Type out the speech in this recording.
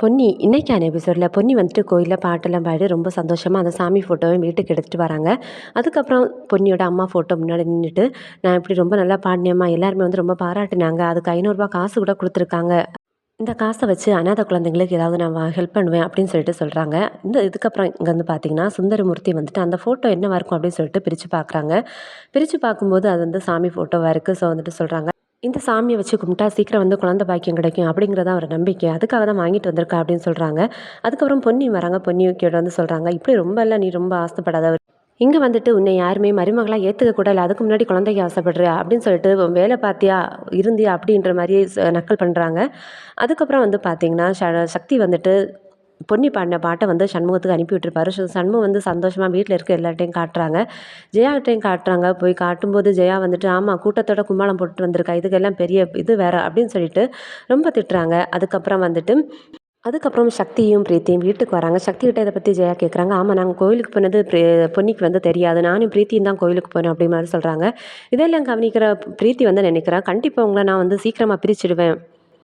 பொன்னி இன்னைக்கான எபிசோடில் பொன்னி வந்துட்டு கோயிலில் பாட்டெல்லாம் பாடி ரொம்ப சந்தோஷமாக அந்த சாமி ஃபோட்டோவை வீட்டுக்கு எடுத்துகிட்டு வராங்க. அதுக்கப்புறம் பொன்னியோட அம்மா ஃபோட்டோ முன்னாடி நின்றுட்டு, நான் இப்படி ரொம்ப நல்லா பாடினேம்மா, எல்லாருமே வந்து ரொம்ப பாராட்டினாங்க, அதுக்கு ₹500 காசு கூட கொடுத்துருக்காங்க, இந்த காசை வச்சு அனாதை குழந்தைங்களுக்கு ஏதாவது நான் ஹெல்ப் பண்ணுவேன் அப்படின்னு சொல்லிட்டு சொல்கிறாங்க. இதுக்கப்புறம் இங்கே வந்து பார்த்தீங்கன்னா சுந்தரமூர்த்தி வந்துட்டு அந்த ஃபோட்டோ என்னவா இருக்கும் அப்படின்னு சொல்லிட்டு பிரித்து பார்க்குறாங்க. பிரித்து பார்க்கும்போது அது வந்து சாமி ஃபோட்டோவாக இருக்குது. ஸோ வந்துட்டு சொல்கிறாங்க, இந்த சாமியை வச்சு கும்பிட்டா சீக்கிரம் வந்து குழந்தை பாக்கியம் கிடைக்கும் அப்படிங்கிறதா ஒரு நம்பிக்கை, அதுக்காக தான் வாங்கிட்டு வந்திருக்கா அப்படின்னு சொல்கிறாங்க. அதுக்கப்புறம் பொன்னி வராங்க. பொன்னி கிட்ட வந்து சொல்கிறாங்க, இப்படி ரொம்ப இல்லை, நீ ரொம்ப ஆசைப்படாத, இங்கே வந்துட்டு உன்னை யாருமே மருமகளாக ஏற்றுக்க கூட இல்லை, அதுக்கு முன்னாடி குழந்தைக்கு ஆசைப்படுறியா அப்படின்னு சொல்லிட்டு வேலை பார்த்தியா இருந்தியா அப்படின்ற மாதிரியே நக்கல் பண்ணுறாங்க. அதுக்கப்புறம் வந்து பார்த்தீங்கன்னா சக்தி வந்துட்டு பொன்னி பாடின பாட்டை வந்து சண்முகத்துக்கு அனுப்பி விட்டுருப்பாரு. சண்முகம் வந்து சந்தோஷமாக வீட்டில் இருக்க எல்லார்ட்டையும் காட்டுறாங்க. ஜெயாட்டையும் காட்டுறாங்க. போய் காட்டும்போது ஜெயா வந்துட்டு, ஆமாம் கூட்டத்தோட கும்மாளம் போட்டு வந்திருக்கா, இதுக்கெல்லாம் பெரிய இது வேற அப்படின்னு சொல்லிட்டு ரொம்ப திட்டுறாங்க. அதுக்கப்புறம் சக்தியும் பிரீத்தியும் வீட்டுக்கு வராங்க. சக்திகிட்ட இதை பற்றி ஜெயா கேட்குறாங்க. ஆமாம், நாங்கள் கோயிலுக்கு போனது பொன்னிக்கு வந்து தெரியாது, நானும் பிரீத்தியும் தான் கோயிலுக்கு போனேன் அப்படி மாதிரி சொல்கிறாங்க. இதெல்லாம் கவனிக்கிற பிரீத்தி வந்து நினைக்கிறேன், கண்டிப்பாக உங்களை நான் வந்து சீக்கிரமாக பிரிச்சிடுவேன்,